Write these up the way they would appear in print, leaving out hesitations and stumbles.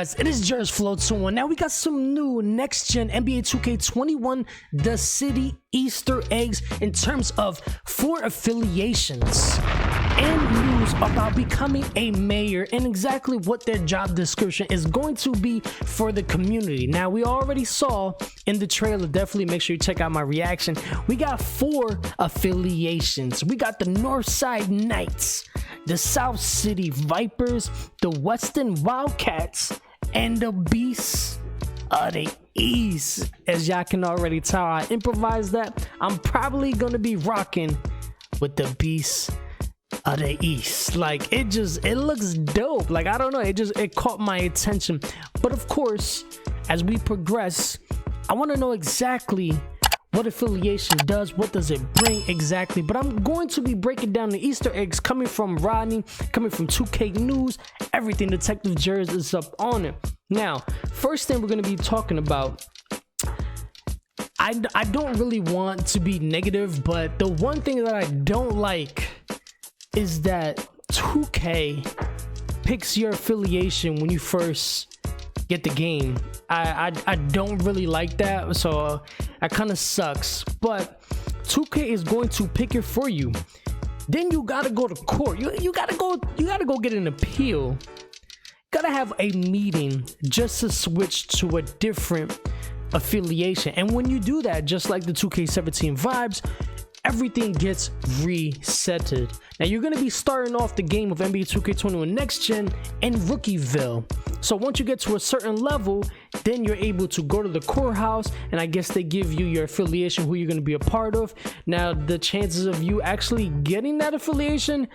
guys, it is JERZ Flow 2. Now we got some new next gen NBA 2K21 The City Easter eggs in terms of 4 affiliations and news about becoming a mayor and exactly what their job description is going to be for the community. Now we already saw in the trailer, definitely make sure you check out my reaction. We got 4 affiliations. We got the Northside Knights, the South City Vipers, the Western Wildcats, and the Beasts of the East. As y'all can already tell, I improvised that. I'm probably gonna be rocking with the Beasts of the East. Like, it looks dope. Like, I don't know, it caught my attention. But of course, as we progress, I want to know exactly what affiliation does, what does it bring exactly. But I'm going to be breaking down the Easter eggs coming from Rodney, coming from 2K News, everything. Detective JERZ is up on it. Now, first thing we're going to be talking about, I don't really want to be negative, but the one thing that I don't like is that 2K picks your affiliation when you first get the game. I don't really like that, so that kind of sucks. But 2K is going to pick it for you. Then you gotta go to court. You gotta go get an appeal. Gotta have a meeting just to switch to a different affiliation. And when you do that, just like the 2K17 vibes, everything gets resetted. Now you're gonna be starting off the game of NBA 2K21 Next Gen in Rookieville. So once you get to a certain level, then you're able to go to the courthouse, and I guess they give you your affiliation, who you're gonna be a part of. Now the chances of you actually getting that affiliation,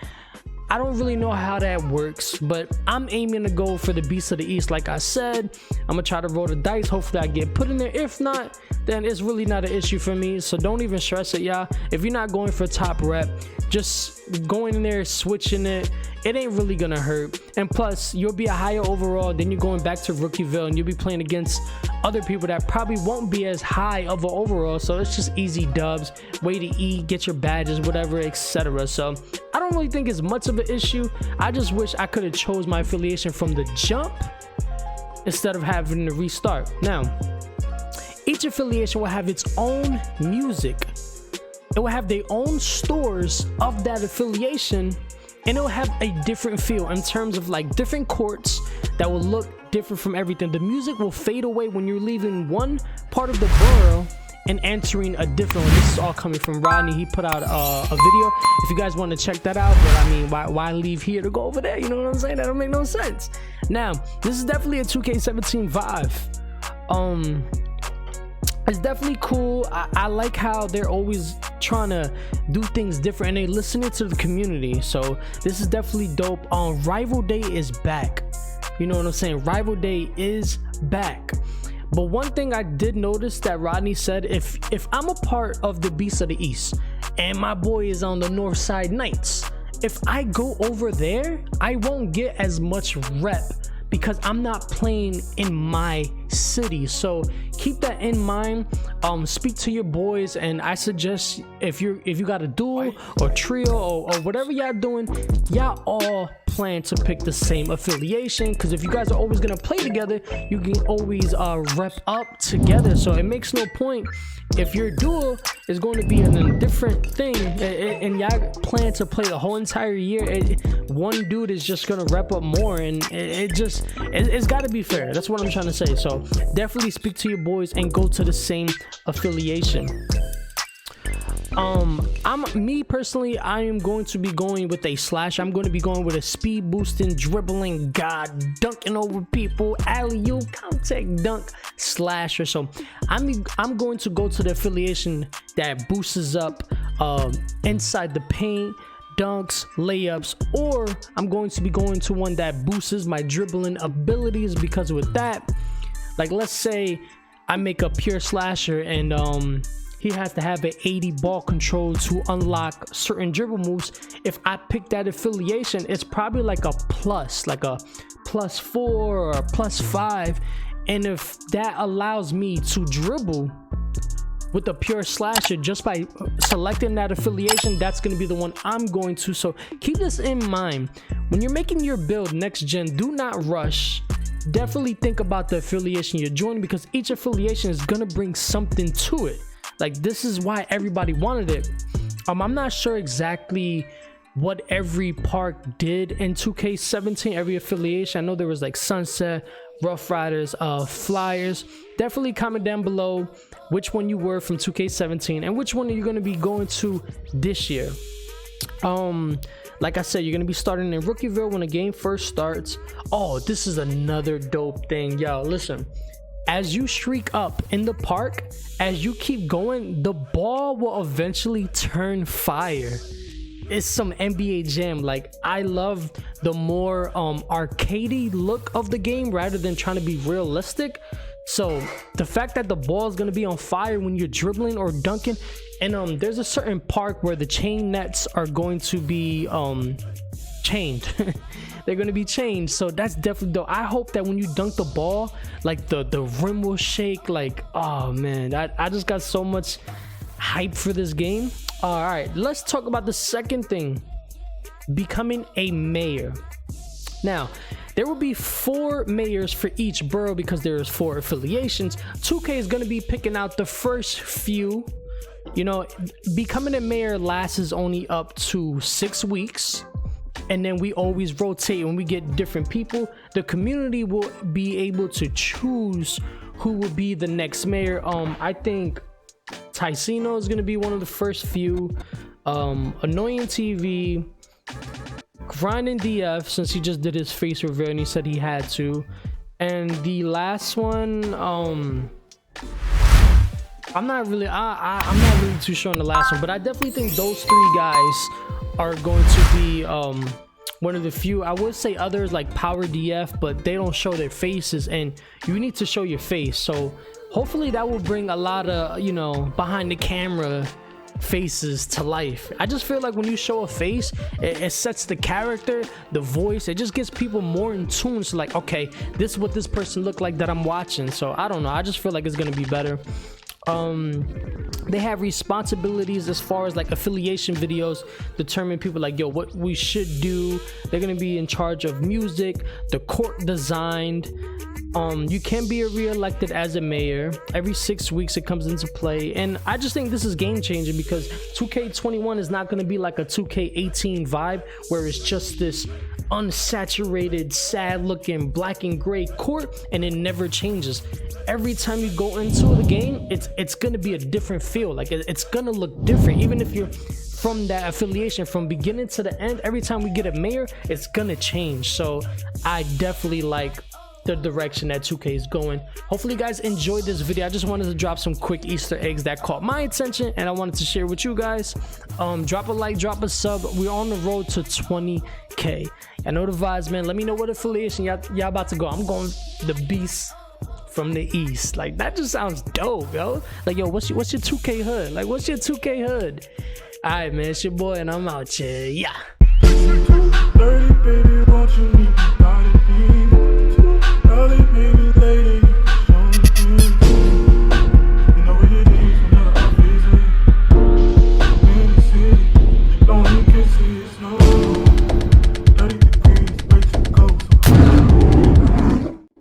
I don't really know how that works, but I'm aiming to go for the Beast of the East. Like I said, I'm gonna try to roll the dice. Hopefully I get put in there. If not, then it's really not an issue for me. So don't even stress it, y'all. If you're not going for top rep, just going in there, switching it ain't really gonna hurt. And plus, you'll be a higher overall. Then you're going back to Rookieville, and you'll be playing against other people that probably won't be as high of an overall. So it's just easy dubs, way to eat, get your badges, whatever, etc. So I don't really think it's much of an issue. I just wish I could have chose my affiliation from the jump instead of having to restart. Now, each affiliation will have its own music. It will have their own stores of that affiliation, and it will have a different feel in terms of like different courts that will look different from everything. The music will fade away when you're leaving one part of the borough and entering a different one. This is all coming from Rodney. He put out a video if you guys want to check that out. But I mean, why leave here to go over there? You know what I'm saying? That don't make no sense. Now, this is definitely a 2K17 vibe. It's definitely cool. I like how they're always trying to do things different, and they listening to the community. So this is definitely dope. Rival Day is back. You know what I'm saying? Rival Day is back. But one thing I did notice that Rodney said, if I'm a part of the Beast of the East and my boy is on the Northside Knights, if I go over there, I won't get as much rep because I'm not playing in my city. So keep that in mind. Speak to your boys, and I suggest if you got a duo or trio or whatever y'all doing, y'all all plan to pick the same affiliation, because if you guys are always gonna play together, you can always rep up together. So it makes no point if your duo is going to be in a different thing and y'all plan to play the whole entire year. One dude is just gonna rep up more, and it's got to be fair. That's what I'm trying to say. So definitely speak to your boys and go to the same affiliation. Me personally, I am going to be going with a slash. I'm going to be going with a speed boosting, dribbling god, dunking over people, alley-oop, contact dunk slasher. So I'm going to go to the affiliation that boosts up inside the paint, dunks, layups, or I'm going to be going to one that boosts my dribbling abilities, because with that, like, let's say I make a pure slasher and he has to have an 80 ball control to unlock certain dribble moves. If I pick that affiliation, it's probably like a +4 or a +5. And if that allows me to dribble with a pure slasher just by selecting that affiliation, that's going to be the one I'm going to. So keep this in mind when you're making your build next gen. Do not rush definitely think about the affiliation you're joining, because each affiliation is gonna bring something to it. Like, this is why everybody wanted it. I'm not sure exactly what every park did in 2K17, every affiliation. I know there was like Sunset, Rough Riders, Flyers. Definitely comment down below which one you were from 2K17 and which one are you going to be going to this year. Like I said, you're going to be starting in Rookieville when the game first starts. Oh, this is another dope thing. Yo, listen, as you streak up in the park, as you keep going, the ball will eventually turn fire. It's some NBA Jam. Like, I love the more arcadey look of the game rather than trying to be realistic. So the fact that the ball is going to be on fire when you're dribbling or dunking, and there's a certain park where the chain nets are going to be chained. They're going to be changed, so that's definitely dope. I hope that when you dunk the ball, like the rim will shake. Like, oh man, I just got so much hype for this game. All right, let's talk about the second thing, becoming a mayor. Now, there will be 4 mayors for each borough because there's 4 affiliations. 2K is going to be picking out the first few. You know, becoming a mayor lasts only up to 6 weeks, and then we always rotate when we get different people. The community will be able to choose who will be the next mayor. I think Ticino is going to be one of the first few. Annoying TV, Grinding DF, since he just did his face reveal and he said he had to, and the last one, I'm not really too sure on the last one, but I definitely think those 3 guys are going to be one of the few. I would say others like Power DF, but they don't show their faces, and you need to show your face. So hopefully that will bring a lot of, you know, behind the camera faces to life. I just feel like when you show a face, it sets the character, the voice, it just gets people more in tune. So like, okay, this is what this person looked like that I'm watching. So I don't know, I just feel like it's gonna be better. They have responsibilities as far as like affiliation videos, determine people like, yo, what we should do. They're gonna be in charge of music, the court designed. You can be re-elected as a mayor every 6 weeks. It comes into play, and I just think this is game changing because 2K21 is not going to be like a 2K18 vibe where it's just this unsaturated, sad looking black and gray court and it never changes. Every time you go into the game, it's going to be a different feel. Like, it's going to look different, even if you're from that affiliation from beginning to the end. Every time we get a mayor, it's gonna change. So I definitely like the direction that 2K is going. Hopefully you guys enjoyed this video. I just wanted to drop some quick Easter eggs that caught my attention and I wanted to share with you guys. Drop a like, drop a sub. We're on the road to 20K. I know the vibes, man. Let me know what affiliation y'all about to go. I'm going the Beast from the East. Like, that just sounds dope, yo. Like, yo, what's your 2K hood? Like, what's your 2K hood? All right, man, it's your boy and I'm out here. Yeah.